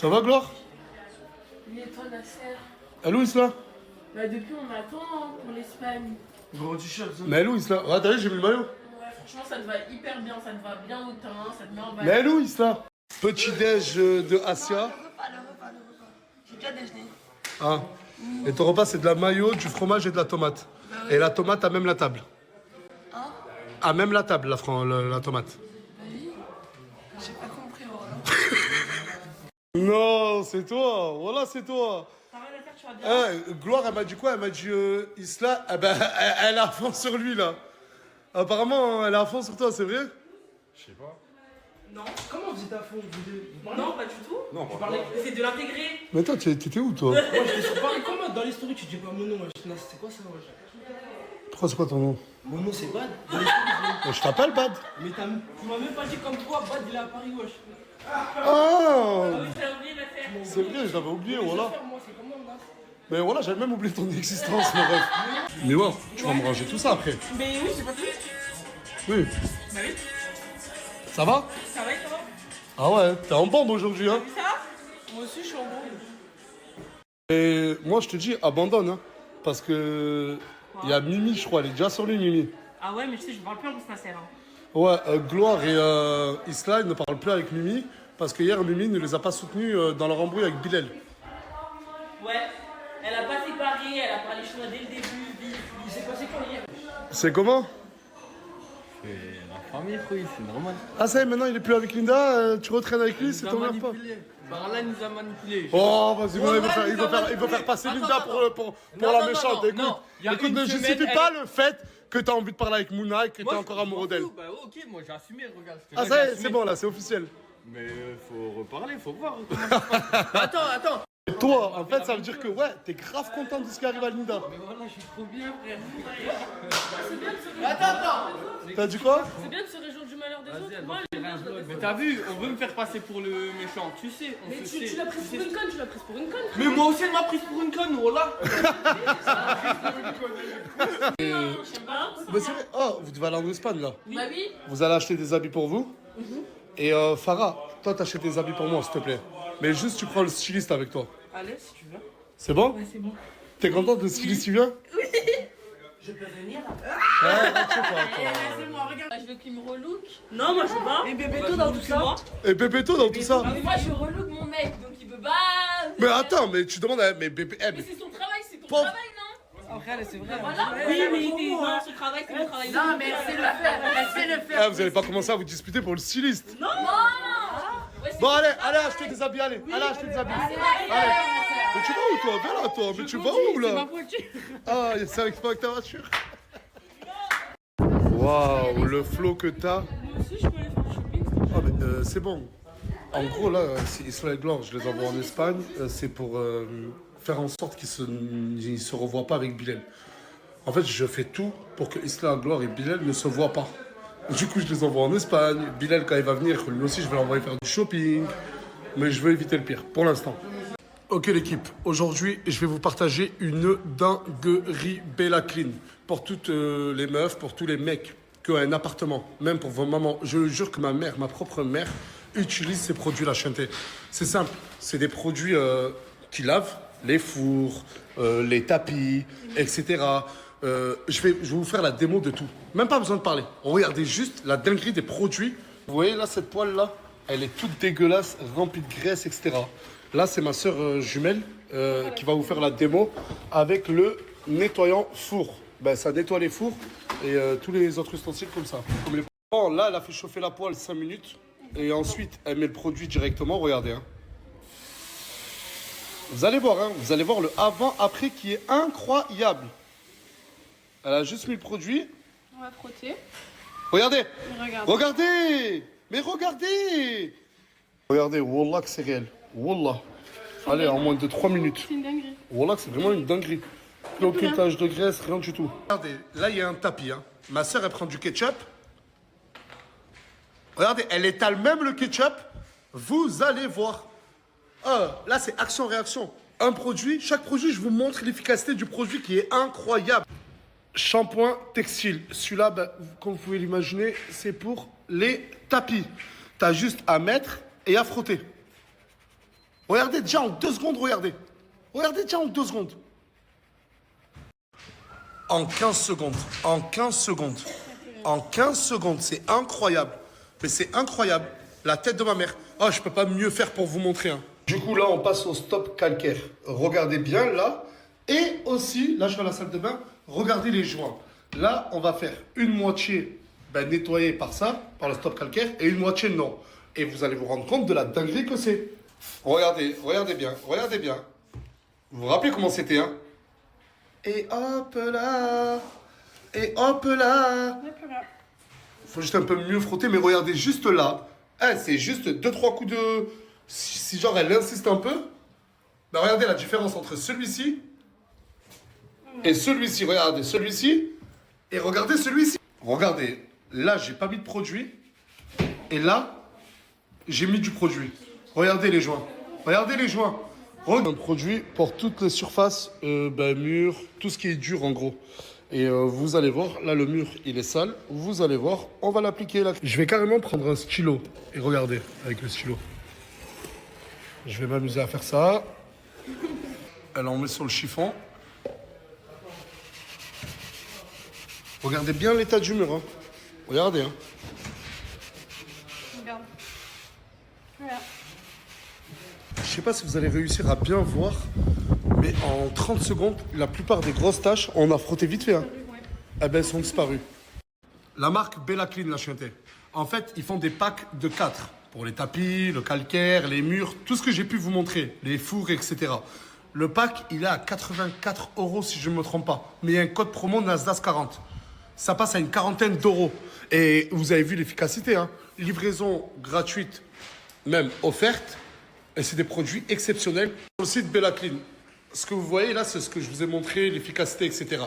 Ça va, Gloire? Oui, et toi, Nasser? Elle est où, Isla? Bah, depuis, on attend pour l'Espagne. Gros t-shirt, ça. Mais elle est où, Isla? Ah, t'as vu, j'ai mis le maillot. Ouais, franchement, ça te va hyper bien, ça te va bien au teint, ça te met en Mais valeur. elle est où, Isla? Petit déj de Asia. Le repas. J'ai déjà déjeuné. Ah. Et ton repas, c'est de la mayo, du fromage et de la tomate. Bah oui. Et la tomate à même la table. Hein? À même la table, la tomate. Bah oui. J'ai pas compris, voilà. Non, c'est toi. Voilà, c'est toi. T'as rien à faire, tu vas bien. Gloire, elle m'a dit quoi? Elle m'a dit Isla, eh ben, elle a fond sur lui, là. Apparemment, elle a fond sur toi, c'est vrai? Je sais pas. Non. Comment vous êtes à fond Non, pas du tout. Non, Tu parlais, c'est de l'intégrer. Mais attends, t'étais où, toi? Moi j'étais sur Paris. Comment dans les stories tu dis pas mon nom, wesh? C'est quoi ça, wesh? Pourquoi c'est quoi ton nom? Mon nom c'est Bad. Dans les stories, Je t'appelle Bad. mais tu m'as même pas dit comme toi, Bad il est à Paris, wesh. Ah, Oui, t'as oublié l'affaire. c'est vrai, je l'avais oublié, voilà. Moi c'est comment, Nas? Mais voilà, j'avais même oublié ton existence, mon ref. Mais ouais, tu vas me ranger tout ça après. Mais oui, j'ai pas fait. Oui. Bah oui. Ça va? Ça va et toi? Ah ouais, t'es en bombe aujourd'hui, hein? Ça? Moi aussi, je suis en bon. Et moi, je te dis, abandonne, hein. Parce que. Il y a Mimi, je crois, elle est déjà sur lui, Mimi. Ah ouais, mais tu sais, je parle plus en plus Nasser. Hein. Ouais, Gloire et Isla, ils ne parlent plus avec Mimi. Parce que hier, Mimi ne les a pas soutenus dans leur embrouille avec Bilal. Ouais, elle a pas séparé, elle a parlé chinois dès le début. Il s'est passé quoi hier? C'est comment? C'est la famille, oui, c'est normal. Ah, ça y est, maintenant, il est plus avec Linda, tu retraînes avec lui, c'est Il ton nous a meilleur pote. manipulé. Barla nous a manipulé. Oh, vas-y, il veut faire passer Linda pour la méchante. Écoute, non. Il y a écoute, une ne semaine, justifie elle- pas le fait que t'as envie de parler avec Mouna et que Moi, t'es encore je amoureux m'en d'elle. fous. Bah ok, moi j'ai assumé, regarde. je te Ah, dis, ça y j'ai est, assumé. c'est bon, là, c'est officiel. Mais faut reparler, faut voir comment ça se passe. Attends. Et toi, en fait, ça veut dire que, ouais, t'es grave content de ce qui arrive à Linda. Mais voilà, je suis trop bien, frère. T'as dit quoi? C'est bien de se réjouir du malheur des Vas-y, autres. elle Moi, va j'aime faire bien, un je vlog. la Mais défends. t'as vu, on veut me faire passer pour le méchant. Tu sais, on Mais se tu sait. l'as prise Tu pour sais- une conne, tu l'as prise pour une conne. Mais moi aussi, elle m'a prise pour une conne, voilà. Je sais pas. Mais c'est vrai. Oh, vous devez aller en Espagne, là. Bah oui. Vous allez acheter des habits pour vous. Et Farah, toi, t'achètes des habits pour moi, s'il te plaît. Mais juste, tu prends le styliste avec toi. Allez, si tu veux. C'est bon? Ouais, c'est bon. T'es contente de le styliste, tu viens? Je peux venir là. Ouais, tu sais pas, toi. C'est moi, regarde. Je veux qu'il me relook. Non, moi je veux pas. Et bébé Bah, tout dans je tout veux ça. Et Pépéto dans tout ça. Mais moi je relook mon mec, donc il peut pas. Mais attends, mais tu demandes à. Mais bébé. Mais c'est son travail, c'est ton Pauvre. travail, non? Après, c'est vrai. Voilà. Oui, mais non, son travail, c'est mon travail. Non, mais elle sait le faire. Elle sait le faire. Ah, vous allez pas commencer à vous disputer pour le styliste. Non. Ouais, c'est Bon, son allez, travail. allez acheter des habits, allez. Allez acheter des habits. Allez. Mais tu vas où, toi? Viens là, toi. Mais tu vas où, là? Ah, c'est avec toi, avec ta voiture. Waouh, le flow que t'as. Moi aussi, je peux aller faire du shopping. Ah, mais c'est bon. En gros, là, c'est Isla et Gloire, je les envoie en Espagne. C'est pour faire en sorte qu'ils se revoient pas avec Bilal. En fait, je fais tout pour que Isla, Gloire et Bilal ne se voient pas. Du coup, je les envoie en Espagne. Bilal, quand il va venir, lui aussi, je vais l'envoyer faire du shopping. Mais je veux éviter le pire, pour l'instant. Ok l'équipe, aujourd'hui je vais vous partager une dinguerie Bella Clean pour toutes les meufs, pour tous les mecs qui ont un appartement, même pour vos mamans. Je jure que ma propre mère, utilise ces produits la chanter. C'est simple, c'est des produits qui lavent les fours, les tapis, etc. Je vais vous faire la démo de tout. Même pas besoin de parler. Regardez juste la dinguerie des produits. Vous voyez là cette poêle là, elle est toute dégueulasse, remplie de graisse, etc. Là, c'est ma soeur jumelle qui va vous faire la démo avec le nettoyant four. Ben, ça nettoie les fours et tous les autres ustensiles comme ça. Comme les... Bon, là, elle a fait chauffer la poêle 5 minutes et ensuite, elle met le produit directement. Regardez. Hein. Vous allez voir le avant-après qui est incroyable. Elle a juste mis le produit. On va frotter. Regardez. Regarde. Regardez. Mais regardez. Regardez, Wallah que c'est réel. Wallah. Allez, en moins de 3 minutes. C'est une dinguerie. Wallah que c'est vraiment une dinguerie. Plus aucune tache de graisse, rien du tout. Regardez, là il y a un tapis. Hein. Ma soeur, elle prend du ketchup. Regardez, elle étale même le ketchup. Vous allez voir. Là, c'est action-réaction. Un produit, chaque produit, je vous montre l'efficacité du produit qui est incroyable. Shampoing textile. Celui-là, ben, comme vous pouvez l'imaginer, c'est pour les tapis. T'as juste à mettre et à frotter. Regardez déjà en 2 secondes, regardez. Regardez déjà en 2 secondes. En 15 secondes. En 15 secondes. En 15 secondes. C'est incroyable. Mais c'est incroyable. La tête de ma mère. Oh, je peux pas mieux faire pour vous montrer. Hein. Du coup, là, on passe au stop calcaire. Regardez bien, là. Et aussi, là, je vais à la salle de bain. Regardez les joints. Là, on va faire une moitié nettoyée par ça, par le stop calcaire, et une moitié non. Et vous allez vous rendre compte de la dinguerie que c'est. Regardez, regardez bien, regardez bien. Vous vous rappelez comment c'était, hein? Et hop là. Et hop là. Faut juste un peu mieux frotter, mais regardez juste là. Hein, c'est juste 2-3 coups de... Si genre elle insiste un peu, bah regardez la différence entre celui-ci et celui-ci. Regardez celui-ci et regardez celui-ci. Regardez, là j'ai pas mis de produit et là j'ai mis du produit. Regardez les joints. Regardez les joints. Regardez un produit pour toutes les surfaces, murs, tout ce qui est dur en gros. Et vous allez voir, là le mur il est sale. Vous allez voir, on va l'appliquer là. Je vais carrément prendre un stylo et regardez avec le stylo. Je vais m'amuser à faire ça. Elle en met sur le chiffon. Regardez bien l'état du mur. Hein. Regardez. Hein. Regarde. Voilà. Je sais pas si vous allez réussir à bien voir, mais en 30 secondes, la plupart des grosses taches, on a frotté vite fait. Hein. Eh ben, elles sont disparues. La marque Bella Clean, la chienté. En fait, ils font des packs de 4 pour les tapis, le calcaire, les murs, tout ce que j'ai pu vous montrer, les fours, etc. Le pack, il est à 84 € si je ne me trompe pas. Mais il y a un code promo Nasdaq 40. Ça passe à une quarantaine d'euros. Et vous avez vu l'efficacité. Hein. Livraison gratuite, même offerte. Et c'est des produits exceptionnels. Sur le site Bella Clean, ce que vous voyez là, c'est ce que je vous ai montré, l'efficacité, etc.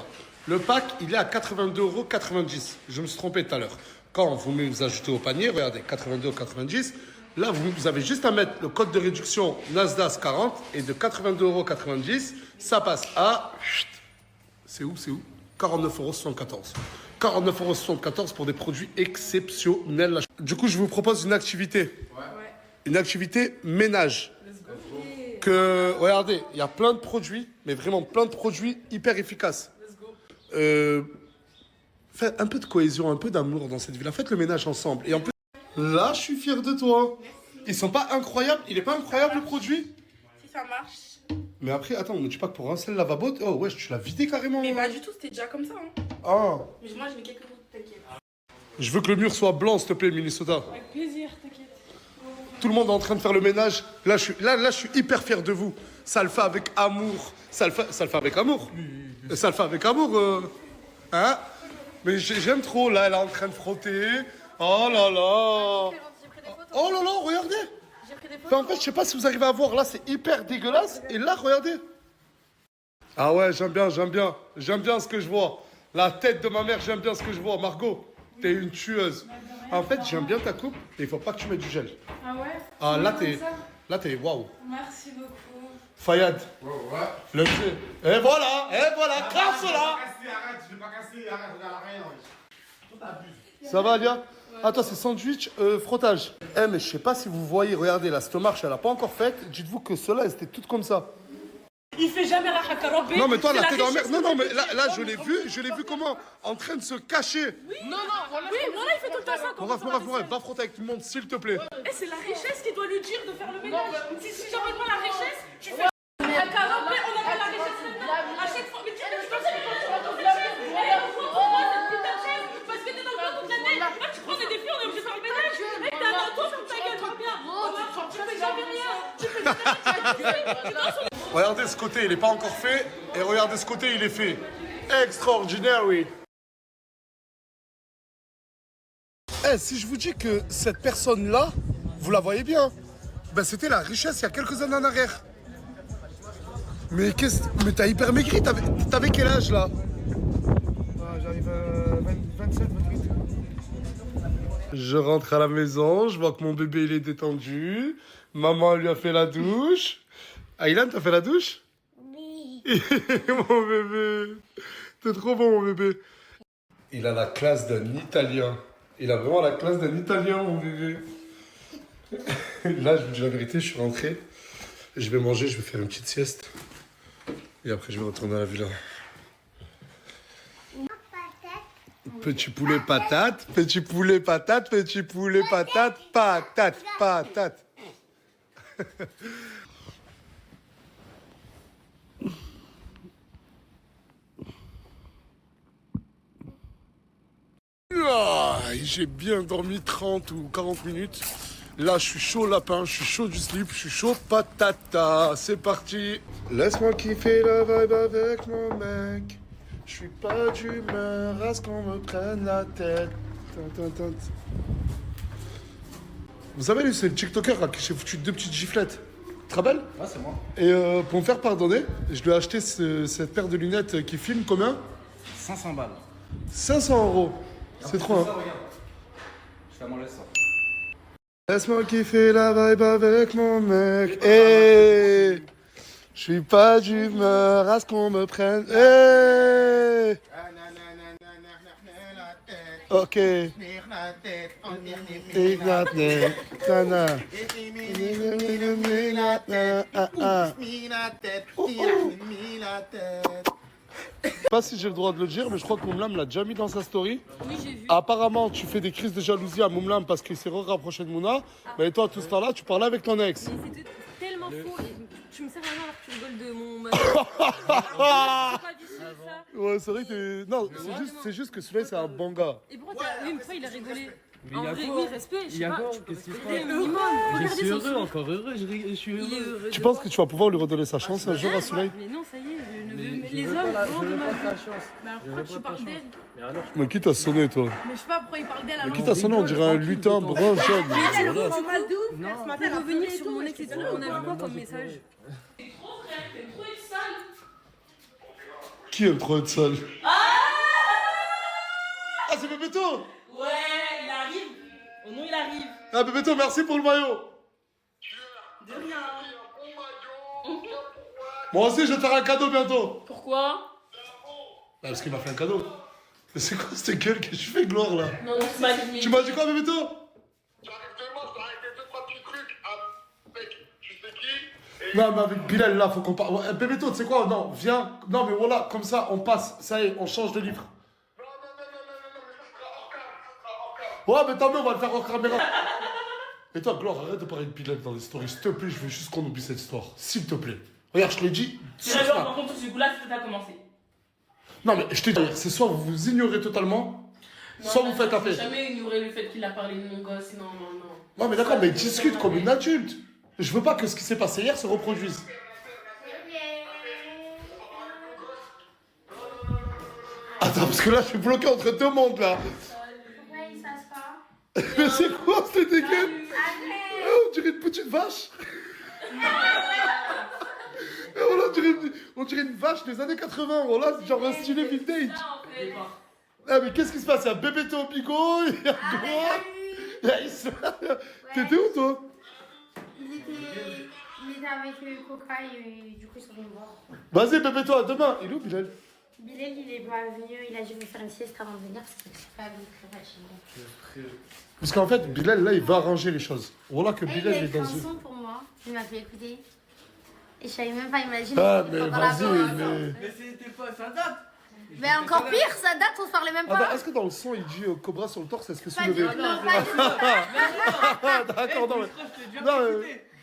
Le pack, il est à 82,90 €. Je me suis trompé tout à l'heure. Quand vous ajoutez au panier, regardez, 82,90 €. Là, vous avez juste à mettre le code de réduction Nasdaq 40 et de 82,90 €, ça passe à... C'est où? 49,74 €. 49,74 € pour des produits exceptionnels. Du coup, je vous propose une activité. Une activité ménage. Regardez, il y a plein de produits, mais vraiment plein de produits hyper efficaces. Faites un peu de cohésion, un peu d'amour dans cette ville. Faites le ménage ensemble. Et en plus, là, je suis fier de toi. Ils sont pas incroyables? Il est pas incroyable le produit? Si ça marche. Mais après, attends, on ne dit pas que pour un seul lavabo, oh ouais, tu l'as vidé carrément. Mais pas du tout, c'était déjà comme ça. Hein. Ah. Mais moi, je mets quelques autres, t'inquiète. Je veux que le mur soit blanc, s'il te plaît, Minnesota. Avec plaisir, t'inquiète. Tout le monde est en train de faire le ménage. Là, je suis hyper fier de vous. Ça le fait avec amour. Ça le fait avec amour. Ça le fait avec amour. Hein? Mais j'aime trop. Là, elle est en train de frotter. Oh là là. J'ai pris des photos. Oh là là, regardez. J'ai pris des Enfin, photos. en fait, je sais pas si vous arrivez à voir. Là, c'est hyper dégueulasse. Et là, regardez. Ah ouais, j'aime bien. J'aime bien ce que je vois. La tête de ma mère, j'aime bien ce que je vois. Margot, t'es une tueuse. En fait, j'aime bien ta coupe, mais il faut pas que tu mettes du gel. Ah ouais? Ah, là, t'es waouh. Merci beaucoup. Fayad, Ouais. le pied. Et voilà, crasse là. Arrête, je vais pas casser, arrête, regarde rien. Toi, t'abuses. Ça va, Lia? Attends, c'est sandwich, frottage. Eh, mais je sais pas si vous voyez, regardez, la cette marche, elle a pas encore faite. Dites-vous que ceux-là, elles étaient toutes comme ça. Il fait jamais la hakarobe. Non, mais toi, la tête dans la mer. Non, mais là, je l'ai vu comment? En train de se cacher. Oui, voilà, il fait tout le temps ça. Moraf, va frotter avec tout le monde, s'il te plaît. Et c'est la richesse qui doit lui dire de faire le ménage. Si j'emmène pas la richesse, tu fais un canapé, on appelle la richesse maintenant. À chaque fois, mais tu penses que tu vas te faire elle est pourquoi cette putain de chaise? Parce que t'es dans le coin toute l'année. Là, tu prends des défis, on est obligé de faire le ménage. Et t'as un auto sur ta gueule, va bien. Tu fais jamais rien. Tu fais jamais rien. Regardez ce côté, il n'est pas encore fait. Et regardez ce côté, il est fait. Extraordinary. Eh, si je vous dis que cette personne-là, vous la voyez bien, ben c'était la richesse il y a quelques années en arrière. Mais t'as hyper maigri, t'avais quel âge là? J'arrive à 27, 28. Je rentre à la maison, je vois que mon bébé il est détendu. Maman lui a fait la douche. Aylan, t'as fait la douche? Oui. Mon bébé. T'es trop bon, mon bébé. Il a la classe d'un Italien. Il a vraiment la classe d'un Italien, mon bébé. Là, je vous dis la vérité, je suis rentré. Je vais manger, je vais faire une petite sieste. Et après, je vais retourner à la villa. Petit poulet patate, petit poulet patate, petit poulet patate, patate, patate. Ah, j'ai bien dormi 30 ou 40 minutes. Là, je suis chaud lapin, je suis chaud du slip, je suis chaud patata. C'est parti. Laisse-moi kiffer la vibe avec mon mec. Je suis pas d'humeur à ce qu'on me prenne la tête. Vous savez, lui, c'est le TikToker à qui j'ai foutu 2 petites giflettes. Tu te rappelles? Ah, c'est moi. Et pour me faire pardonner, je lui ai acheté cette paire de lunettes qui filme combien? 500 balles. 500 €. C'est trop, hein. Regarde. Je vais manger ça. Laisse-moi kiffer la vibe avec mon mec. Eh, je suis pas d'humeur à ce qu'on me prenne. Eh, ok. Je sais pas si j'ai le droit de le dire, mais je crois que Moumlam l'a déjà mis dans sa story. Oui, j'ai vu. Apparemment, tu fais des crises de jalousie à Moumlam parce qu'il s'est rapproché de Mouna. Mais toi, tout ce temps-là, tu parlais avec ton ex. Mais c'était tellement faux. Et tu me sers maintenant alors que tu rigoles de mon. C'est pas du tout ça. Ouais, c'est vrai que non, c'est juste que celui-là, c'est un bon gars. Et pourquoi t'as. Oui, mais pourquoi il a rigolé? Mais En il y a vrai, quoi? oui, respect. Je Il y sais a pas. quoi? Tu peux Qu'est-ce qui se respecter passe? le minimum. Je Regardez suis son heureux, sourire. encore heureux, je suis Il est heureux. heureux. Tu de penses ouf. que tu vas pouvoir lui redonner sa chance un jour à Soleil? Mais non, ça y est, je ne veux. Je Les veux hommes pas la- vont je de veux ma pas vie. ta chance. Mais alors Je pourquoi veux tu pas ta parles chance. d'elle? Mais alors, Mais qui t'a sonné, toi? Mais je sais pas pourquoi il parle d'elle Mais alors. qui t'a sonné? On dirait un lutin brun jaune. Elle Voilà. est mal de ouf. Pour revenir sur mon ex et tout, on a vu quoi comme message? T'es trop frère, t'es trop une sale. Qui aime trop être sale? Ah, c'est Bébéto! Ouais, il arrive. Oh non, il arrive. Ah, Bébéto, merci pour le maillot! De rien. Moi aussi, je vais te faire un cadeau bientôt! Pourquoi? Ah, parce qu'il m'a fait un cadeau. Mais c'est quoi cette gueule que tu fais, Gloire, là? Non, non, c'est pas fini. Tu m'as dit quoi, Bébéto? Non, mais avec Bilal, là, faut qu'on parle. Ouais, Bébéto, tu sais quoi? Non, viens. Non, mais voilà, comme ça, on passe. Ça y est, on change de livre. Ouais, mais tant mieux, on va le faire hors caméra. Et toi, Gloire, arrête de parler de Bilal dans les stories. S'il te plaît, je veux juste qu'on oublie cette histoire. S'il te plaît. Regarde, je te l'ai dit. C'est d'accord, par contre, ce coup-là, c'est que t'as commencé. Non, mais je t'ai dit, c'est soit vous vous ignorez totalement, soit vous faites appel. J'ai jamais ignoré le fait qu'il a parlé de mon gosse. Non, non, non. Non, mais d'accord, mais discute comme une adulte. Je veux pas que ce qui s'est passé hier se reproduise. Attends, parce que là, je suis bloqué entre 2 mondes, là. Pourquoi il s'asse pas? Mais c'est quoi cette dégueule? On dirait une petite vache. Voilà, on dirait une vache des années 80. Voilà, genre un stylé vintage. Ah, mais qu'est-ce qui se passe? Il y a Bébéto au bigot, il y a toi, il y a Isla. T'étais où, toi? Il était avec Coca et du coup ils sont venus me voir. Vas-y, Bébéto, à demain. Il est où, Bilal? Bilal il est pas venu, il a dû me faire une sieste avant de venir parce qu'il n'est pas venu très fatigué. Parce qu'en fait, Bilal, là, il va arranger les choses. Voilà que Et il Bilal a est écrit dans un une... son pour moi, il m'a fait écouter. Et je savais même pas, il m'a dit. Ah, mais pendant la vas-y, pause. mais... Mais c'était pas, ça date. Mais encore pire, ça date, on se parlait même Attends, pas. est-ce que dans le son, il dit Cobra sur le torse, elle se fait Pas du soulever? tout, non, pas du tout. Ah, d'accord, non, mais... Non,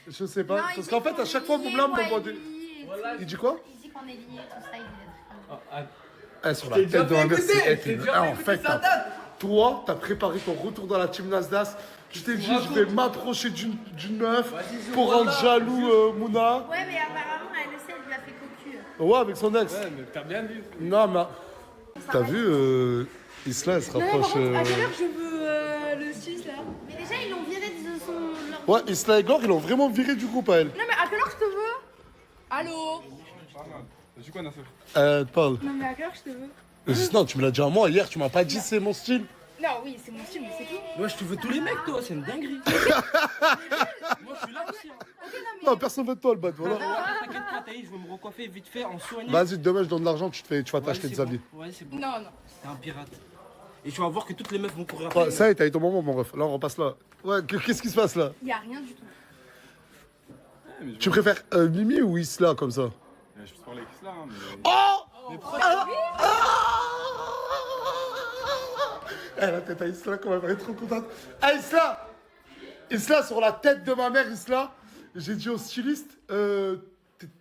je sais pas. Non, il Parce dit qu'en fait, à qu'on chaque est fois, liés, Moumlam moi m'envoie et des... lui et Voilà. tout. Il dit quoi? Il dit qu'on est liés, tout ça, il est très Eh, sur la T'es déjà tête de ma fait mère, écouter, c'est... t'es déjà En fait fait, écouter, ça t'as- date. toi, t'as préparé ton retour dans la team Nasdaq. Je t'ai dit, je vais m'approcher d'une meuf pour rendre jaloux Mouna. Ouais, mais apparemment, elle le sait, elle lui a fait cocu. Ouais, avec son ex. Ouais, mais t'as bien vu. Non, mais... T'as vu, Isla, elle se rapproche... je veux le 6 là. Mais déjà, ils l'ont viré de son. leur- Ouais, Isla et Glore, ils l'ont vraiment viré du groupe à elle. Non, mais à quelle heure je te veux? Allô? Tu quoi, Nasser? Parle. Non, mais à quelle heure je te veux? Non, tu me l'as dit à moi hier, tu m'as pas dit c'est mon style. Non, oui, c'est mon style, mais c'est tout. Ouais, je te veux tous les mecs, toi, c'est une dinguerie. Moi, je suis là aussi. Hein. Non, personne veut de toi, le bad, voilà. T'inquiète pas, Taï, je vais me recoiffer vite fait en soigné. Vas-y, demain, je donne de l'argent, tu vas t'acheter des habits. Ouais, c'est bon. Non, non. T'es un pirate. Et tu vas voir que toutes les meufs vont courir après. Ouais, ça y est, t'as eu ton moment, mon ref. Là, on repasse là. Ouais, qu'est-ce qui se passe là? Y a rien du tout. mais Tu préfères Mimi ou Isla comme ça? Je peux parler avec Isla, hein, mais... Eh, la tête à Isla, comment elle va être trop contente. Ah, Isla! Isla, sur la tête de ma mère, Isla, j'ai dit au styliste,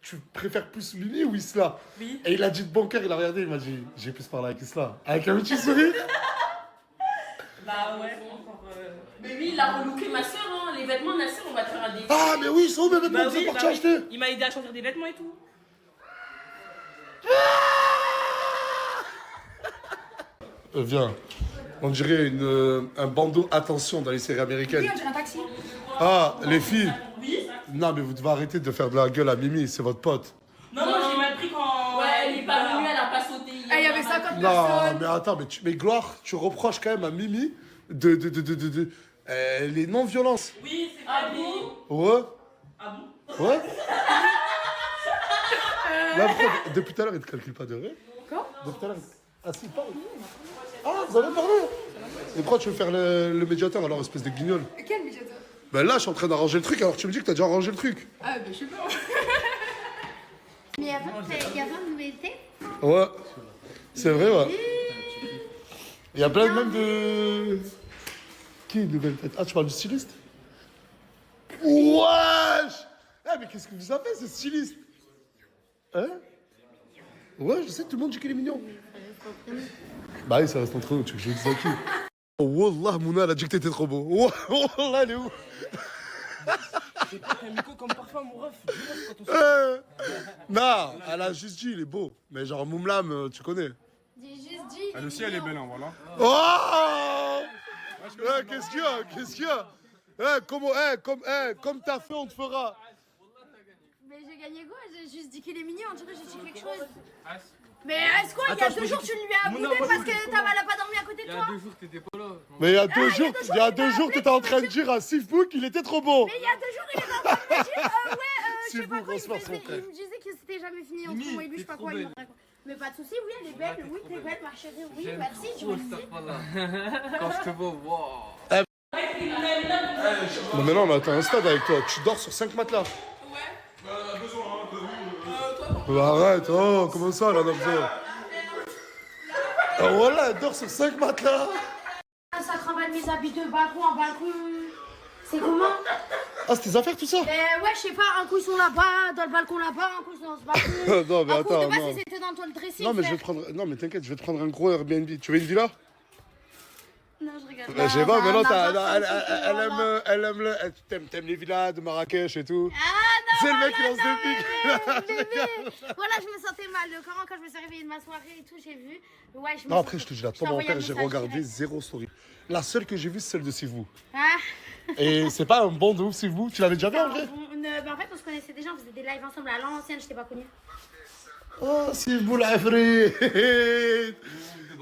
tu préfères plus Mimi ou Isla? Oui. Et il a dit de bon cœur, il a regardé, il m'a dit, j'ai plus parlé avec Isla. Avec un petit sourire. Bah ouais, encore. Mais oui, il a relooké ma soeur, hein. Les vêtements de ma soeur, on va te faire un défi. Ah, mais oui, ils sont où mes vêtements? Bah Vous êtes oui, parti bah oui. acheter? Il m'a aidé à choisir des vêtements et tout. Viens. On dirait un bandeau attention dans les séries américaines. Oui, on dirait un taxi. Ah, les filles. Non, mais vous devez arrêter de faire de la gueule à Mimi, c'est votre pote. Non, j'ai mal pris quand. Ouais, elle est pas venue, elle a pas sauté. Ah, il y avait 50 Non, personnes. mais attends, mais Gloire, tu reproches quand même à Mimi de les non-violences. Oui, c'est pas bon. Ouais. Ah bon? Ouais. Là, pourquoi, depuis tout à l'heure, il te calcule pas de vrai? Quoi? Depuis tout à l'heure, ah si, il parle. Ah, vous avez parlé. Et pourquoi tu veux faire le médiateur alors, espèce de guignol? Quel médiateur? Ben là, je suis en train d'arranger le truc, alors tu me dis que t'as déjà arrangé le truc. Ah, bah, je sais pas. Mais il y a plein de nouveautés. Ouais. C'est vrai, ouais. Il y a plein même de... Qui est une nouvelle tête? Ah, tu parles du styliste? Wesh! Eh, mais qu'est-ce que vous avez, ce styliste? Hein? Ouais, je sais, tout le monde dit qu'il est mignon. Bah oui, ça reste entre nous, tu veux que je le dise à qui? Oh, Wallah, Mouna, elle a dit que t'étais trop beau. Wallah, elle est où? C'est pas un micro comme parfum, mon ref. Non, elle a juste dit, il est beau. Mais genre, Moumlam, tu connais. J'ai juste dit. Elle aussi, elle est belle, hein, voilà. Oh! Qu'est-ce qu'il y a? Qu'est-ce qu'il y a? Comme t'as fait, on te fera. Mais j'ai gagné quoi? J'ai juste dit qu'il est mignon, on dirait que j'ai dit quelque chose. Mais est-ce quoi, il y a Attends, 2 jours, tu lui as Mouna, boudé moi, parce je que voulais ta mal a pas dormi à côté Il de y toi? a 2 jours, t'étais pas là. Mais il y a 2 jours, t'étais en train de dire à Sifbou qu'il était trop beau. Mais il y a 2 jours, il était en train de me dire, je C'est sais pas vous, quoi, on se passe son frère. il me disait que c'était jamais fini entre Mimi, moi et lui, je sais t'es pas trop quoi, il belle. me raconte. Mais pas de soucis, oui, elle est belle, oui, t'es belle, ma chérie, oui, J'aime merci, tu trop m'as dit. cette fois-là. Quand je te vois, waouh. Mais maintenant, on a atteint un stade avec toi. Tu dors sur 5 matelas. Ouais. Arrête, oh, comment ça, elle en a besoin? Ah, voilà, elle dort sur 5 matelas. Ça travaille mes habits de balcon en balcon. C'est comment? Ah, c'est tes affaires, tout ça? Ouais, je sais pas, un coup ils sont là-bas, dans le balcon là-bas, un coup ils sont dans ce balcon. Non, mais un coup attends, de base non. ils étaient dans le dressing. Non, mais je vais frère. te prendre... Non, mais t'inquiète, je vais te prendre un gros Airbnb. Tu veux une villa? Non, je rigole. Je sais pas, Non, maintenant, non, elle aime le... T'aimes les villas de Marrakech et tout. Ah non, C'est le mec qui lance non, des pics. bébé. Voilà, je me sentais mal. Le Coran, quand je me suis réveillée de ma soirée et tout, j'ai vu. Ouais, je me Non, après, je sentais- te dis, là, t'ai toi, mon envoyé père, un j'ai message regardé direct. 0 story. La seule que j'ai vue, c'est celle de Sivou. Ah. Et c'est pas un bon de ouf, Sivou. Tu l'avais déjà vu en vrai? En fait, on se connaissait déjà, on faisait des lives ensemble à l'ancienne, je t'ai pas connue. Oh, Sivou, la frite.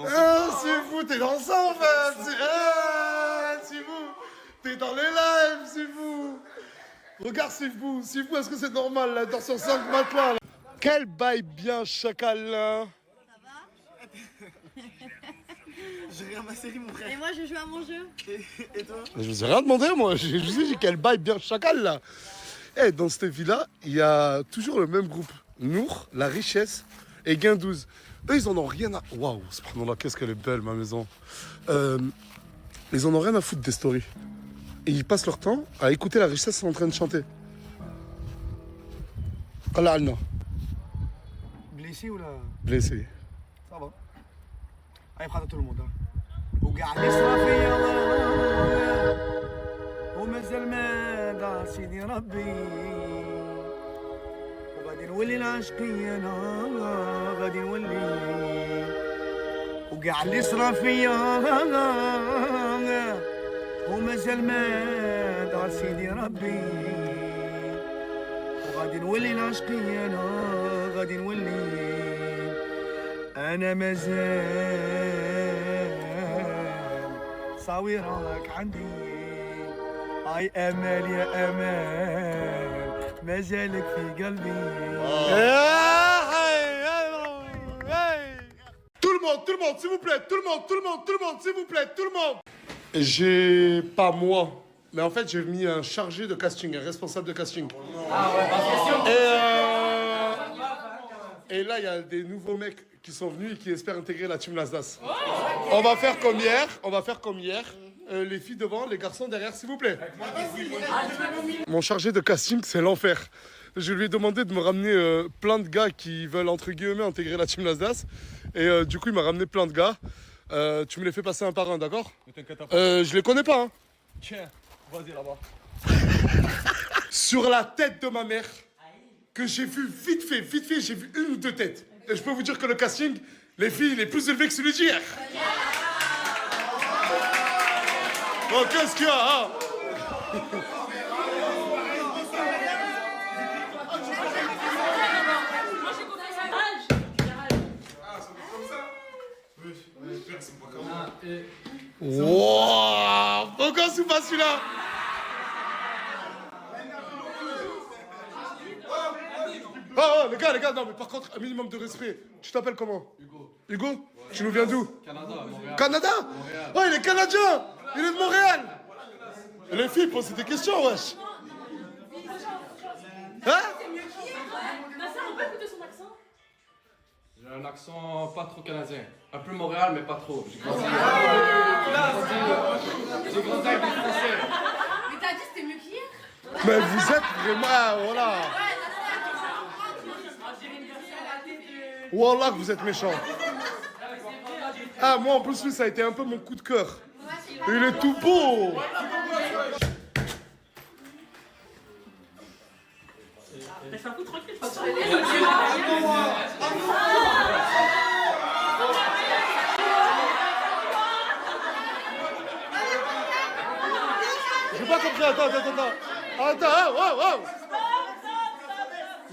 Oh, Sivou, t'es dans ça, en fait. Sivou, t'es dans les lives, Sivou. Regarde Sivou. Sivou, est-ce que c'est normal, là, dans sur 5 matelas, là? Quel bail bien chacal, là. J'ai rien ma série, mon frère. Et moi, je joue à mon jeu. Et toi? Je vous ai rien demandé, moi. Je vous ai dit quel bail bien chacal, là. Eh, dans cette vie-là, il y a toujours le même groupe. Nour, La Richesse et Guindouze. Eux, ils en ont rien à... Waouh, là, qu'est-ce qu'elle est belle, ma maison. Ils en ont rien à foutre des stories. Et ils passent leur temps à écouter La Richesse en train de chanter. Allah Alna, Blessé ou là? blessé. Ça va. Allez, prends à tout le monde. وقاعد يصرى فيا ومازال ما دار سيدي ربي وغادي نولي العاشقية انا غادي نولي وقاع اللي يصرى فيا ومازال ما دار سيدي ربي وغادي نولي العاشقية انا غادي نولي انا مازال صاوي راك عندي اي امال يا امال مازالك في قلبي Tout le monde, s'il vous plaît, tout le monde, s'il vous plaît, tout le monde. J'ai, pas moi, Mais en fait, j'ai mis un chargé de casting, un responsable de casting. Et là, il y a des nouveaux mecs qui sont venus et qui espèrent intégrer la team Nasdaq. On va faire comme hier. Les filles devant, les garçons derrière, s'il vous plaît. Mon chargé de casting, c'est l'enfer. Je lui ai demandé de me ramener plein de gars qui veulent, entre guillemets, intégrer la team Nasdaq. Et du coup, il m'a ramené plein de gars. Tu me les fais passer un par un, d'accord? Je les connais pas, hein. Tiens, vas-y là-bas. Sur la tête de ma mère, que j'ai vu vite fait, j'ai vu une ou deux têtes. Et je peux vous dire que le casting, les filles, il est plus élevé que celui d'hier. Oh, qu'est-ce qu'il y a, hein? Moi j'ai confiance en Raj. Wouah! Pourquoi c'est pas celui-là? Oh, les gars, non, mais par contre, un minimum de respect. Tu t'appelles comment? Hugo? Tu nous viens d'où? Canada, Montréal. Canada? Oh, il est canadien! Il est de Montréal! Les filles, posez des questions, wesh! Hein? Nasser, on peut écouter son accent? J'ai un accent pas trop canadien. Un peu Montréal, mais pas trop. J'ai grandi avec des Français. Mais t'as dit c'était mieux qu'hier? Mais vous êtes vraiment... Ah, voilà! Wallah que vous êtes méchants. Ah, moi en plus, lui, ça a été un peu mon coup de cœur. Il est tout beau! Laisse un coup tranquille. J'ai pas compris, attends, wow.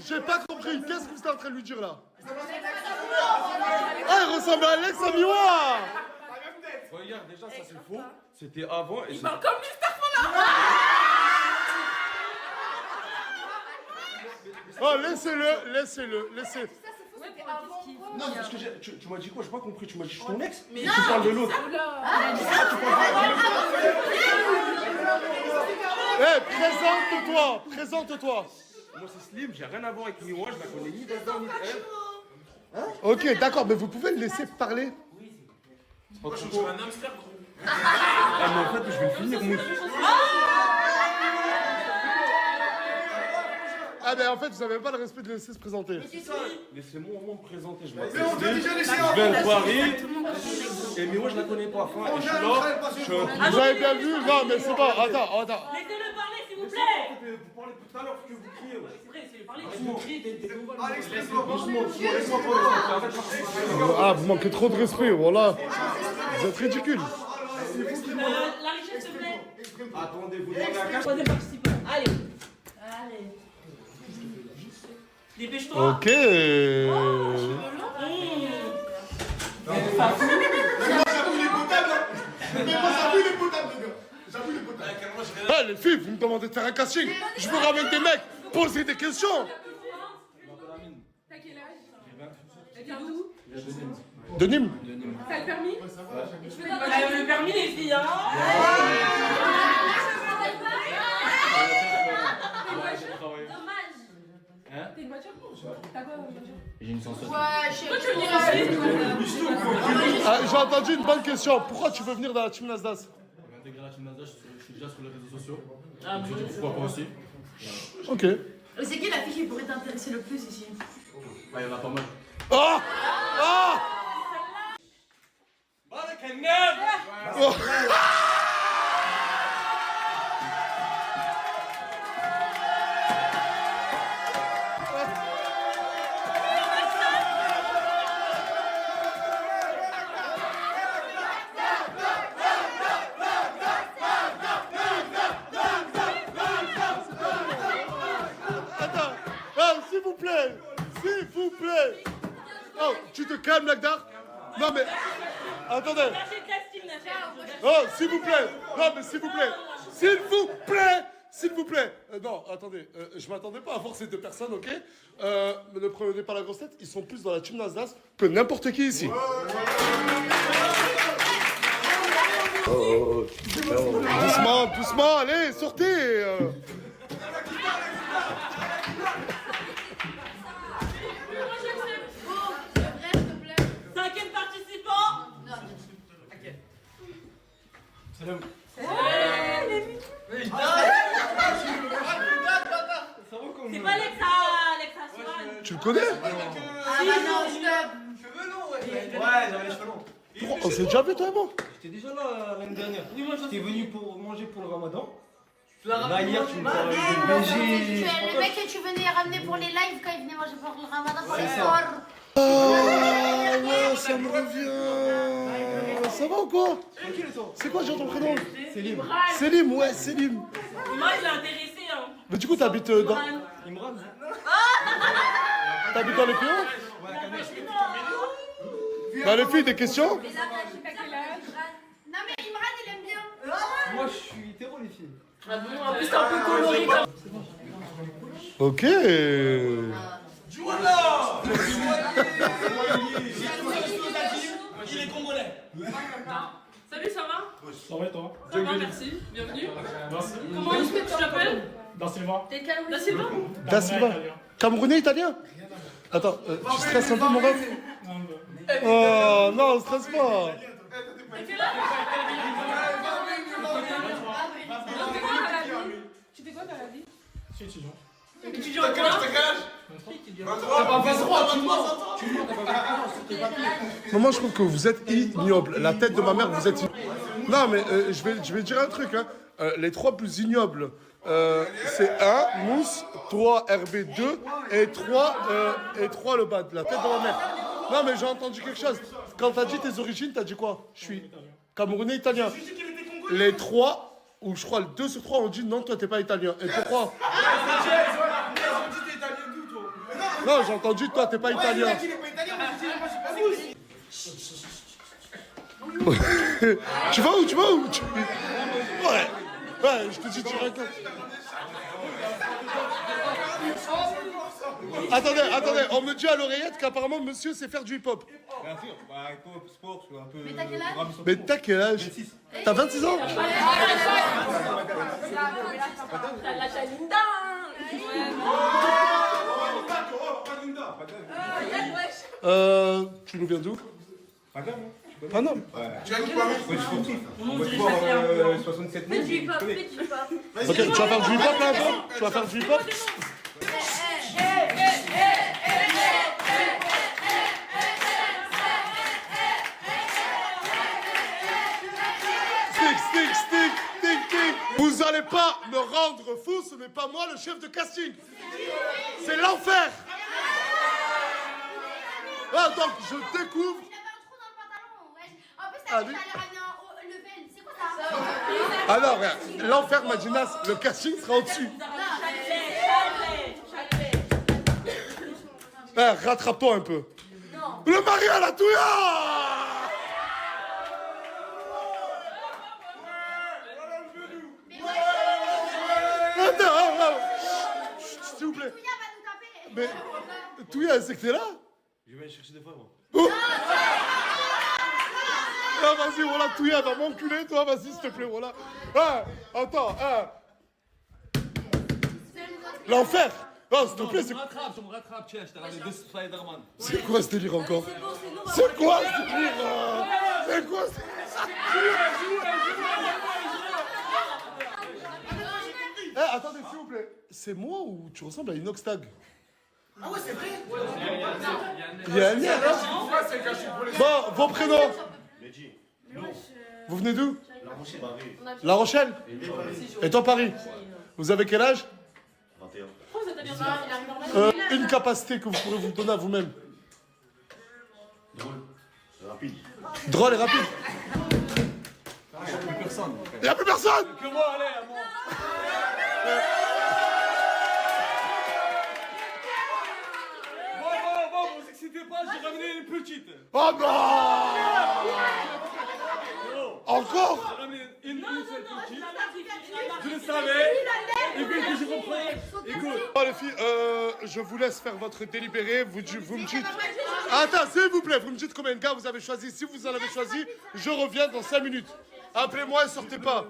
J'ai pas compris, qu'est-ce que vous êtes en train de lui dire là? Ah, il ressemble à Alex Amiwa! Regarde, déjà, ça c'est faux. C'était avant et Il parle comme Mr. Fona. Oh, laissez-le. Non, parce que tu m'as dit quoi? J'ai pas compris. Tu m'as dit je suis ton ex? Mais tu parles de l'autre. Eh, présente-toi. moi c'est Slim, j'ai rien à voir avec Miwa, je la connais ni d'Adam ni d'elle. Ok, d'accord, mais vous pouvez le laisser parler? C'est pas trop. Un hamster gros. Ah, mais en fait, je vais le finir, moi. Ah, mais en fait, vous avez pas le respect de le laisser se présenter. Laissez-moi au moins me présenter, je m'appelle Slim, je viens de Paris. Et Miwa, je la connais pas. Enfin, et je suis là, je suis un Vous avez bien vu? Non, mais c'est bon, attends. Laissez-le parler, s'il vous plaît. Vous parlez tout à l'heure que vous criez. C'est vrai, c'est parler. Laisse-moi parler. Ah, vous manquez trop de respect, voilà. Vous êtes ridicule. La richesse, s'il te plaît. Attendez, vous demandez à quelqu'un. Troisième participant. Allez. Dépêche-toi. Ok. Ah, les filles, vous me demandez de faire un casting. Je vous ramène des mecs. Posez des questions. T'as quel âge? T'as d'où? De Nîmes. T'as le permis? Et tu fais Le permis, les filles, hein. T'as une voiture? T'as quoi comme voiture? J'ai une sensation. Pourquoi tu veux venir ici? Ah, j'ai entendu une bonne question. Pourquoi tu veux venir dans la team Nasdaq? Je vais intégrer la team Nasdaq, je suis déjà sur les réseaux sociaux. Je me dis pourquoi pas aussi. Ok. C'est qui la fille qui pourrait t'intéresser le plus ici? Il y en a pas mal. Oh! Oh! Attends, oh, s'il vous plaît. Oh, tu te calmes, Lagdar? Non mais, attendez. Lâchez le casting, Nasser. Oh, s'il vous plaît. Non mais s'il vous plaît. S'il vous plaît. Non, attendez. Je m'attendais pas à voir ces deux personnes, ok? Mais ne prenez pas la grosse tête. Ils sont plus dans la team Nasdaq que n'importe qui ici. Doucement. Non, doucement, allez, sortez. Cinquième participant. Salam. C'est pas Alexa Swan. Tu le connais? Ouais, j'avais les cheveux longs. On s'est déjà vu, toi et moi? J'étais déjà là l'année dernière. Oui, moi je T'es venu pour manger pour le ramadan. l'as Là, hier, tu me parlais de Le BG. mec que tu venais ramener pour les lives quand il venait manger pour le ramadan pour les C'est ça. soirs. Ah ouais, ça me revient. Ça va ou quoi? C'est quoi, j'ai ton prénom? Selim. Selim, ouais, Selim. Moi je l'ai intéressé hein. Mais du coup, t'habites dans... Imran. T'habites dans les PO? Bah les filles, des questions? Non mais Imran il aime bien. Moi, je suis hétéro, les filles. Ah bon, en plus t'es un peu coloré comme Ok. Il est congolais. Salut, ça va? Ça va et toi? Ça va, merci. Bienvenue. Merci. Comment est-ce que tu t'appelles? Da Silva. Da Silva? Da Silva. Camerounais, italien? Attends, tu stresses un peu mon ref? Oh non, stresse pas. T'as quel âge? Tu fais quoi dans la vie? Je suis étudiant. Étudiant en quoi? Maman, je trouve que vous êtes ignoble. La tête de ma mère, vous êtes ignoble. Non, mais je vais dire un truc. Hein. Les trois plus ignobles, c'est 1, Mousse, 3, RB2 et 3 le bad. La tête de ma mère. Non, mais j'ai entendu quelque chose. Quand t'as dit tes origines, t'as dit quoi? Je suis camerounais italien. Les 3, ou je crois le 2 sur 3, ont dit non, toi t'es pas italien. Et pourquoi? Non, j'ai entendu toi t'es pas italien. Tu vas où? Ouais, je te dis direct. Attendez, on me dit à l'oreillette qu'apparemment monsieur sait faire du hip-hop. Bien sûr, bah, hip-hop, sport, je suis un peu. Mais t'as quel âge? Mais t'as quel âge? 26. T'as 26 ans? T'as la chalinda. Tu nous viens d'où? Paname, Paname. tu as qui quoi? Je suis sportif. On va voir 67 000. Fais du hip-hop, fais du hip-hop. Ok, tu vas faire du hip-hop là un peu? Tu vas faire du hip-hop? Stick. Vous allez pas me rendre fou, ce n'est pas moi le chef de casting. C'est l'enfer. Ah, donc je découvre. Il avait un trou dans le pantalon, ouais. En plus, Ah, t'as oui. dit t'allais ramener un haut level. C'est quoi ça? Alors, regarde, l'enfer, Madinas, le casting sera au-dessus. Rattrape-toi un peu. Le mari à la touya. Attends, s'il vous plaît. Touya va nous taper. Mais touya, c'est que t'es là? Je vais aller chercher des fois, moi. Ah, vas-y, voilà, touya, va m'enculer, toi, vas-y, s'il te plaît, voilà. Ah, attends, l'enfer. Oh, s'il te plaît, Je me rattrape, tiens, je t'ai ramené 2 Spider-Man. c'est quoi ce délire encore? C'est quoi ce délire? C'est quoi ce attendez, s'il vous plaît. C'est moi ou tu ressembles à Inox Tag? Ah ouais, c'est vrai. Il y a un lien, là. Bon, vos prénoms. Vous venez d'où? La Rochelle. Et toi, Paris? Vous avez quel âge? 21. Pourquoi ça t'a bien Une capacité que vous pourrez vous donner à vous-même. Drôle et rapide. Il n'y a plus personne. Il n'y a plus personne. Que moi, allez, à moi. Bon, vous excitez pas, j'ai ramené une petite. Oh non. Encore? J'ai ramené une seule petite. Je le savais. Et puis que je reprends. Écoute. Oh les filles, je vous laisse faire votre délibéré. Vous me dites... Attends, s'il vous plaît, vous me dites combien de gars vous avez choisi. Si vous en avez choisi, je reviens dans 5 minutes. Appelez-moi et sortez pas.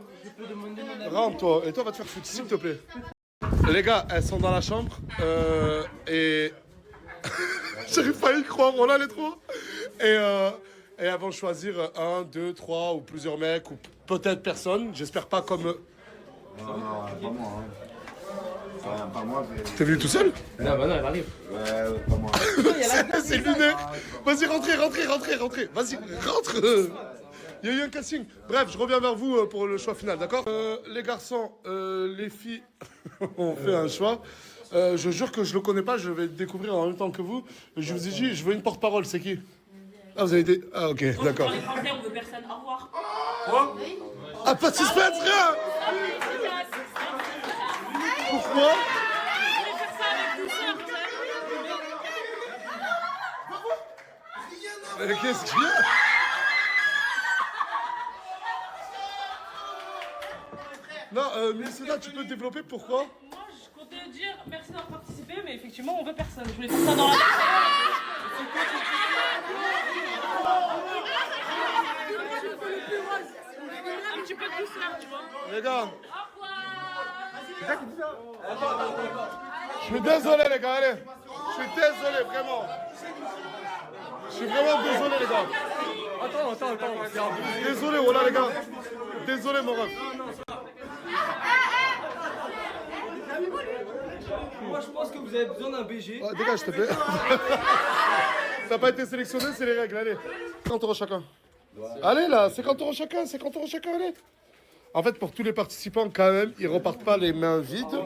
Rentre toi. Et toi va te faire foutre s'il te plaît. Les gars, elles sont dans la chambre. Et... J'arrive pas à y croire, voilà les trois. Et elles vont choisir 1, 2, 3 ou plusieurs mecs ou peut-être personne. J'espère pas comme... Non, pas moi. Hein. Enfin, pas moi, mais... T'es venu tout seul? Non, bah non, elle arrive. Ouais, pas moi. C'est lunaire. Vas-y, rentrez. Vas-y, rentre. Il y a eu un casting. Bref, je reviens vers vous pour le choix final, d'accord? Les garçons, les filles ont fait un choix. Je jure que je le connais pas, je vais le découvrir en même temps que vous. Je vous ai dit, je veux une porte-parole, c'est qui? Ah, vous avez été... Ah, ok, d'accord. Les Français, on veut personne. Au revoir. Ah, pas de suspense, rien. Pourquoi? Qu'est-ce qu'il y a? Non, Mélissa, tu peux développer pourquoi? Moi, je comptais dire merci d'avoir participé, mais effectivement, on veut personne. Je voulais faire ça dans la... Un petit peu de douceur, tu vois. Les gars. Je suis désolé, les gars, allez. Je suis désolé, vraiment. Je suis vraiment désolé, les gars. Attends. Désolé, voilà, les gars. Désolé, mon ref. Moi, je pense que vous avez besoin d'un BG. Oh, dégage, s'il te plaît. T'as pas été sélectionné, c'est les règles, allez. 50 € chacun. Allez, là, 50 € chacun, allez. En fait, pour tous les participants, quand même, ils repartent pas les mains vides.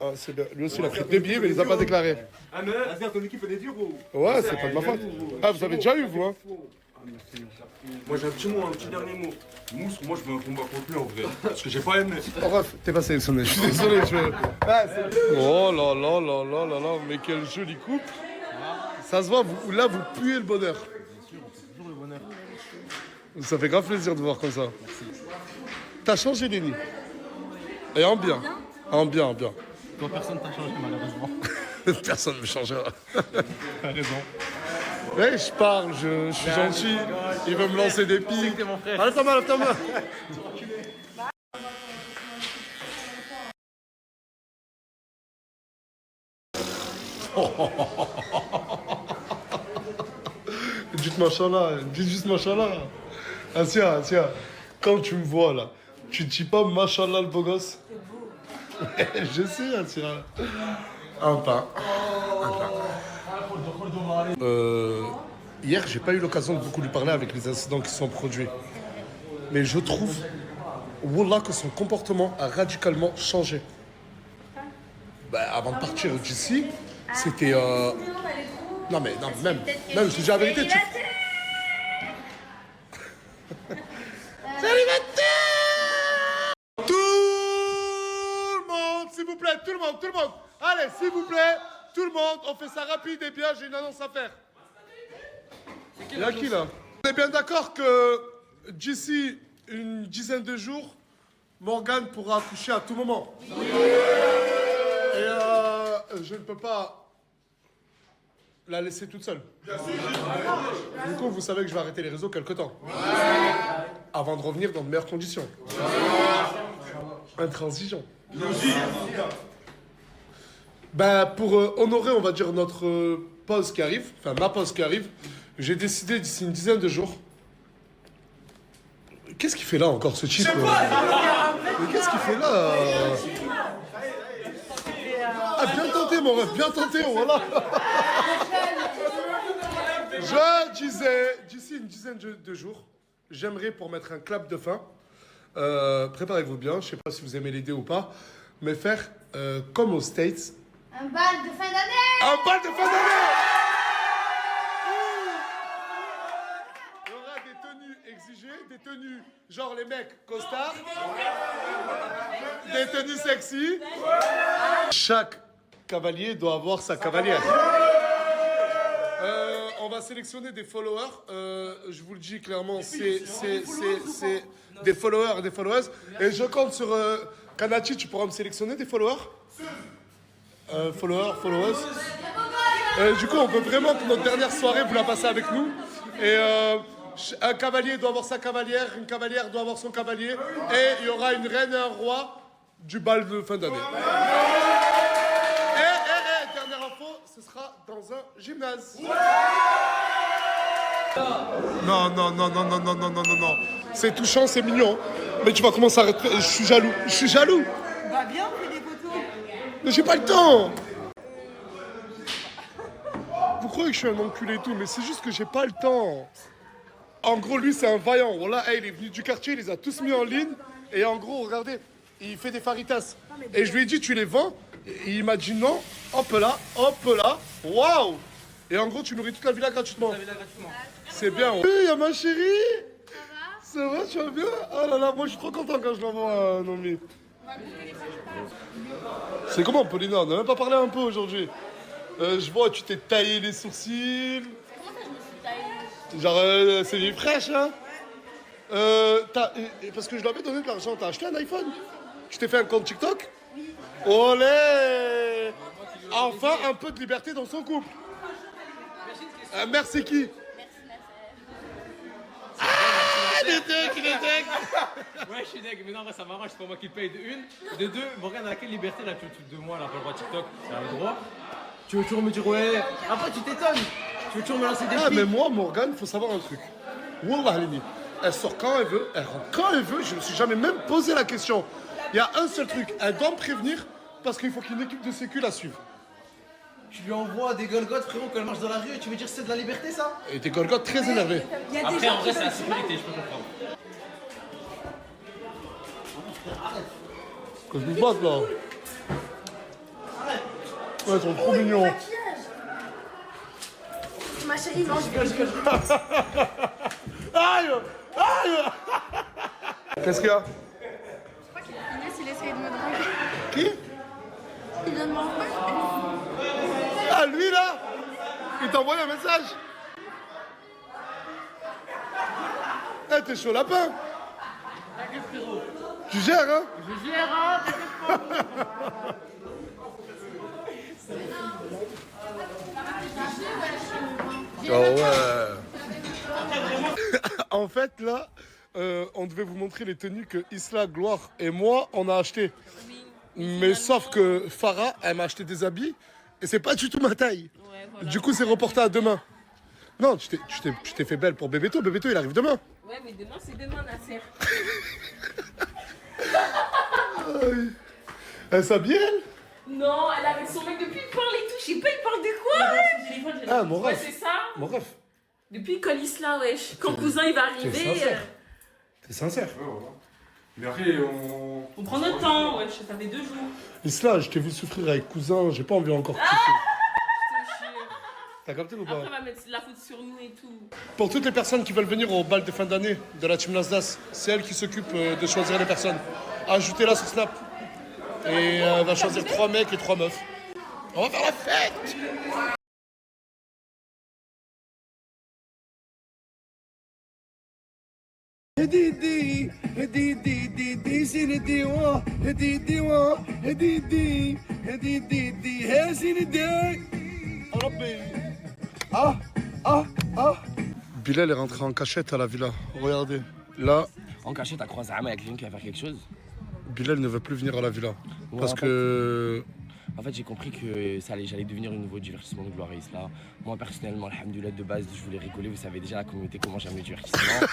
Ah, c'est bien. Lui aussi, il a pris 2 billets, mais il les a pas déclarés. Ah, mais vas-y, ton équipe, elle est dure ou... Ouais, c'est pas de ma faute. Ah, vous avez déjà eu, vous, hein? Moi j'ai un petit dernier mot. Mousse, moi je veux un combat contre lui en vrai. Parce que j'ai pas aimé. Oh, bref, t'es pas sélectionné. Je suis désolé, Oh là là là là là là, mais quelle jolie coupe. Ça se voit, vous, là, vous puez le bonheur. Toujours le bonheur. Ça fait grave plaisir de voir comme ça. T'as changé, Léni. Et en bien. En bien. Toi, personne t'a changé, malheureusement. Personne ne me changera. T'as raison. Ouais, je parle, je suis gentil. Il veut me lancer des pics. T'es mon frère. Allez, ta main. Dites machallah, dites juste machallah. Asia, quand tu me vois là, tu te dis pas machallah le beau gosse? Je sais, Asia. Un pain. Hier, j'ai pas eu l'occasion de beaucoup lui parler avec les incidents qui se sont produits. Mais je trouve, wallah, que son comportement a radicalement changé. Bah, avant de partir d'ici, c'était... Non, mais non, même, je te dis la vérité, tu... Tout le monde, s'il vous plaît, tout le monde. Allez, s'il vous plaît, tout le monde, on fait ça rapide et bien, j'ai une annonce à faire. Il y a qui là? On est bien d'accord que d'ici une dizaine de jours, Morgane pourra accoucher à tout moment. Oui. Et je ne peux pas la laisser toute seule. Bien sûr. Du coup, vous savez que je vais arrêter les réseaux quelque temps. Avant de revenir dans de meilleures conditions. Intransigeant. Ben, pour honorer, on va dire, notre pause qui arrive, enfin ma pause qui arrive, j'ai décidé d'ici une dizaine de jours. Qu'est-ce qu'il fait là encore ce type? Mais qu'est-ce qu'il fait là? Ah, bien tenté mon rêve, bien tenté, voilà. Je disais, d'ici une dizaine de jours, j'aimerais pour mettre un clap de fin, préparez-vous bien, je sais pas si vous aimez l'idée ou pas, mais faire comme aux States. Un bal de fin d'année! Un bal de fin d'année! Il y aura des tenues exigées, des tenues genre les mecs costards, des tenues sexy. Chaque cavalier doit avoir sa cavalière. On va sélectionner des followers. Je vous le dis clairement, c'est des followers et des followers. Et je compte sur Kanachi, tu pourras me sélectionner des followers? Followers. Du coup, on veut vraiment que notre dernière soirée, vous la passez avec nous. Et Un cavalier doit avoir sa cavalière, une cavalière doit avoir son cavalier, et il y aura une reine et un roi du bal de fin d'année. Dernière info, ce sera dans un gymnase. Non. C'est touchant, c'est mignon. Mais tu vas commencer à... Je suis jaloux. Bah bien, on fait des photos. Mais j'ai pas le temps. Vous croyez que je suis un enculé et tout, mais c'est juste que j'ai pas le temps. En gros, lui, c'est un vaillant. Voilà, il est venu du quartier, il les a tous mis en ligne. Et en gros, regardez, il fait des faritas. Et je lui ai dit, tu les vends? Et il m'a dit non. Hop là. Waouh! Et en gros, tu nourris toute la villa gratuitement. C'est bien. Oui, il y a ma chérie. Ça va, tu vas bien? Oh là là, moi je suis trop content quand je l'envoie, Nomi. C'est comment, Paulina? On n'a même pas parlé un peu aujourd'hui. Je vois, tu t'es taillé les sourcils. Genre, c'est des fraîches, hein? Parce que je lui avais donné de l'argent, t'as acheté un iPhone? Tu t'es fait un compte TikTok? Olé! Enfin, un peu de liberté dans son couple. Merci qui? Il est deg. Ouais, je suis deg, mais non, en vrai, ça m'arrange, c'est pas moi qui le paye de une. De deux, Morgane, à quelle liberté là, tu de moi, là, pas le droit TikTok, c'est un droit. Tu veux toujours me dire, ouais. Après, tu t'étonnes. Tu veux toujours me lancer des Ah, filles. mais moi, Morgane, faut savoir un truc. Wallah, Lini, elle sort quand elle veut, elle rentre quand elle veut, je me suis jamais même posé la question. Il y a un seul truc, elle doit me prévenir parce qu'il faut qu'une équipe de sécu la suive. Tu lui envoies des golgotes, frérot, quand elle marche dans la rue, tu veux dire que c'est de la liberté, ça? Et des Golgotes très énervés. Après, en vrai, c'est la sécurité, je peux comprendre. Que je me batte là. Ouais, ils sont trop mignons. Ma chérie, non, je vais. Aïe! Qu'est-ce qu'il y a? Inès, il essaye de me draguer. Qui? Il vient de m'envoyer. Ah, lui là? Il t'a envoyé un message? Eh, t'es chaud lapin? Tu gères, hein? Je gère, hein, Oh ouais. En fait, là, on devait vous montrer les tenues que Isla, Gloire et moi, on a acheté. Mais sauf que Farah, elle m'a acheté des habits et c'est pas du tout ma taille. Ouais, voilà. Du coup, c'est reporté à demain. Non, tu t'es fait belle pour Bébéto. Bébéto, il arrive demain. Ouais, mais demain, c'est demain, Nasser. Elle s'habille, elle? Non, elle est avec son mec depuis, il parle et tout. Je sais pas, il parle de quoi, ouais. Ah, mon Ouais, ref. c'est ça. Mon ref. Depuis Colis là, wesh. Quand cousin il va arriver. sincère. T'es sincère. Ouais, voilà. Mais après, On prend notre temps, wesh. Ça fait 2 jours. Isla, je t'ai vu souffrir avec cousin, j'ai pas envie encore de souffrir. Je te jure. T'as capté ou pas? Après, on va mettre la faute sur nous et tout. Pour toutes les personnes qui veulent venir au bal de fin d'année de la team Nasdas, c'est elle qui s'occupe de choisir les personnes. Ajoutez-la sur Snap. Et elle va choisir 3 mecs et 3 meufs. On va faire la fête! هديدي هديدي دي سندي وا هديدي وا هديدي هديدي هاسندي ربي Bilal est rentré en cachette à la villa. Regardez. Là, En cachette, t'as croisé Ama avec quelqu'un qui va faire quelque chose. Bilal ne veut plus venir à la villa. Ouais, Parce en fait. que... En fait, j'ai compris que j'allait devenir un nouveau divertissement de Gloire et Isla. Moi, personnellement, alhamdoulilah, de base, je voulais rigoler. Vous savez déjà la communauté, comment j'aime le divertissement.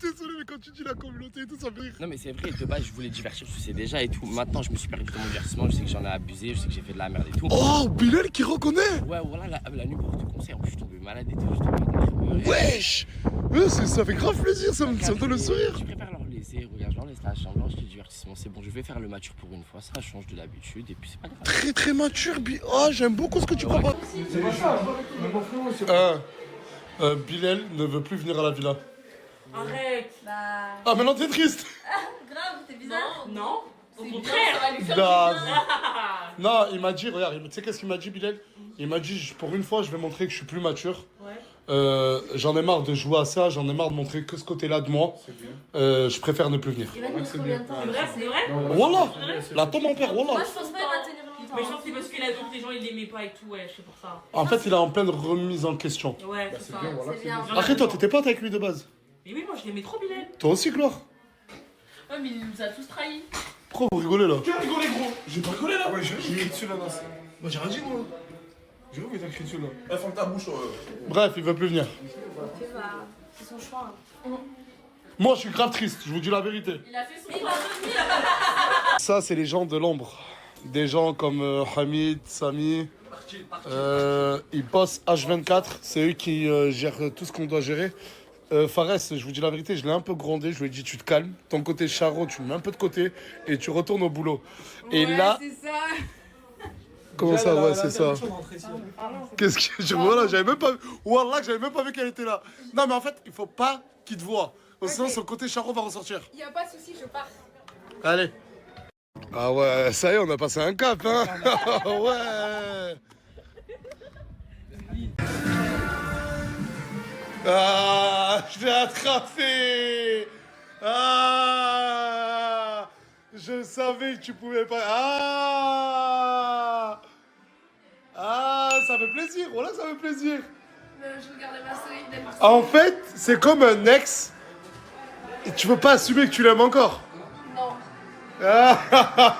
Désolé, mais quand tu dis la communauté et tout, ça me fait rire. Non, mais c'est vrai, de base, je voulais divertir, je sais déjà et tout. Maintenant, je me suis perdu dans mon divertissement. Je sais que j'en ai abusé, je sais que j'ai fait de la merde et tout. Oh, Bilal qui reconnaît! Ouais, voilà, la nuit pour te concert, je suis tombé malade et tout. Je tombé Wesh! Ouais, ça fait grave plaisir, ça me donne le sourire. Je préfère leur laisser, regarde, je leur laisse la chambre, je leur laisse le divertissement. C'est bon, je vais faire le mature pour une fois, ça change de d'habitude et puis c'est pas grave. Très très mature, Oh, j'aime beaucoup ce que tu proposes. Bilal ne veut plus venir à la villa. Arrête. Ah, maintenant t'es triste. Grave, t'es bizarre. Non. Au C'est contraire. bien, ça va lui faire Non, du bien. non, il m'a dit, regarde, tu sais qu'est-ce qu'il m'a dit, Bilal? Il m'a dit, pour une fois, je vais montrer que je suis plus mature. Ouais. J'en ai marre de jouer à ça, j'en ai marre de montrer que ce côté-là de moi. Je préfère ne plus venir. Il va tenir combien de temps? C'est vrai, c'est vrai. Wallah, la tombe en père, Moi, Wallah. je pense pas qu'il va tenir longtemps. longtemps. Mais je pense que c'est parce qu'il a vu que les gens ils l'aimaient pas et tout, ouais, c'est pour ça. En fait, il est en pleine remise en question. Ouais, c'est ça. C'est bien. Après, toi, t'étais pote avec lui de base. Mais oui, moi je l'aimais trop, Bilal. Toi aussi, Chlore. Ouais, mais il nous a tous trahis. Pourquoi vous rigolez là? Qui a rigolé, gros? J'ai pas rigolé là. Ouais, j'ai crié dessus là, Nas. Moi, j'ai rien dit, moi. J'ai vu que t'as crié dessus là. Eh, ferme ta bouche. Bref, il veut plus venir. C'est son choix. Moi, je suis grave triste, je vous dis la vérité. Il a fait son choix. Ça, c'est les gens de l'ombre. Des gens comme Hamid, Samy. Ils bossent H24, c'est eux qui gèrent tout ce qu'on doit gérer. Fares, je vous dis la vérité, je l'ai un peu grondé, je lui ai dit tu te calmes, ton côté charo, tu le mets un peu de côté et tu retournes au boulot. Et là... c'est ça. Comment ça, ouais, c'est ça. Qu'est-ce que je vois là? J'avais même pas vu. Wallah, j'avais même pas vu qu'elle était là. Non, mais en fait, il faut pas qu'il te voie. Sinon, son côté charo va ressortir. Y a pas de souci, je pars. Allez. Ah ouais, ça y est, on a passé un cap, hein. Ouais. Ah, je l'ai attrapé. Ah, je savais que tu pouvais pas. Ah, ça fait plaisir. Voilà, ça fait plaisir. Je regardais ma story d'elle. En fait, c'est comme un ex. Et tu peux pas assumer que tu l'aimes encore. Non. Ah,